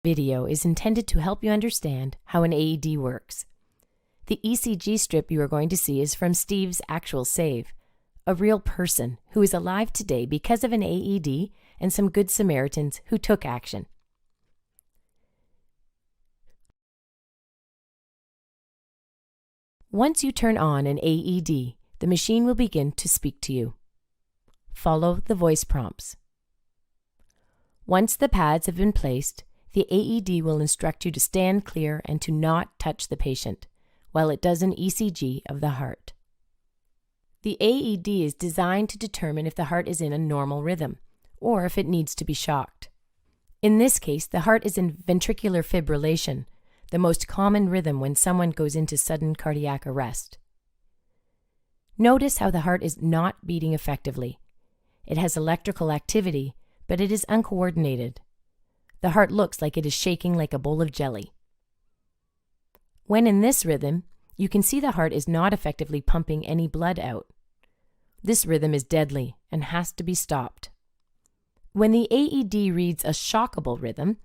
Video is intended to help you understand how an AED works. The ECG strip you are going to see is from Steve's actual save, a real person who is alive today because of an AED and some good Samaritans who took action. Once you turn on an AED, the machine will begin to speak to you. Follow the voice prompts. Once the pads have been placed, the AED will instruct you to stand clear and to not touch the patient while it does an ECG of the heart. The AED is designed to determine if the heart is in a normal rhythm or if it needs to be shocked. In this case, the heart is in ventricular fibrillation, the most common rhythm when someone goes into sudden cardiac arrest. Notice how the heart is not beating effectively. It has electrical activity, but it is uncoordinated. The heart looks like it is shaking like a bowl of jelly. When in this rhythm, you can see the heart is not effectively pumping any blood out. This rhythm is deadly and has to be stopped. When the AED reads a shockable rhythm,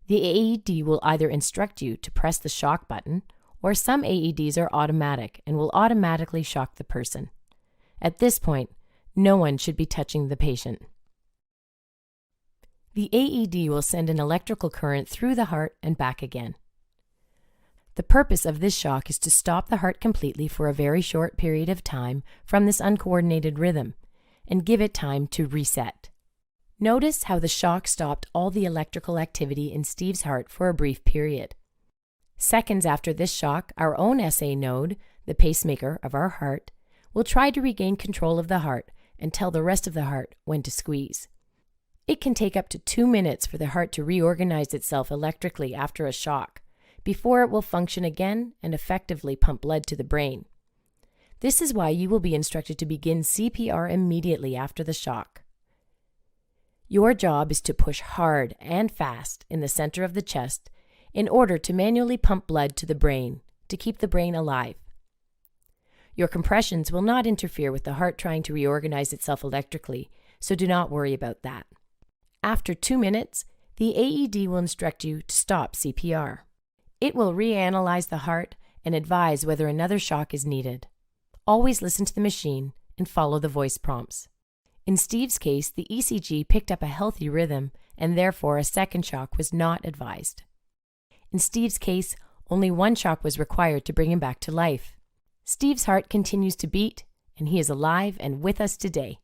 the AED will either instruct you to press the shock button, or some AEDs are automatic and will automatically shock the person. At this point, no one should be touching the patient. The AED will send an electrical current through the heart and back again. The purpose of this shock is to stop the heart completely for a very short period of time from this uncoordinated rhythm and give it time to reset. Notice how the shock stopped all the electrical activity in Steve's heart for a brief period. Seconds after this shock, our own SA node, the pacemaker of our heart, will try to regain control of the heart and tell the rest of the heart when to squeeze. It can take up to 2 minutes for the heart to reorganize itself electrically after a shock, before it will function again and effectively pump blood to the brain. This is why you will be instructed to begin CPR immediately after the shock. Your job is to push hard and fast in the center of the chest in order to manually pump blood to the brain to keep the brain alive. Your compressions will not interfere with the heart trying to reorganize itself electrically, so do not worry about that. After 2 minutes, the AED will instruct you to stop CPR. It will reanalyze the heart and advise whether another shock is needed. Always listen to the machine and follow the voice prompts. In Steve's case, the ECG picked up a healthy rhythm and therefore a second shock was not advised. In Steve's case, only 1 shock was required to bring him back to life. Steve's heart continues to beat and he is alive and with us today.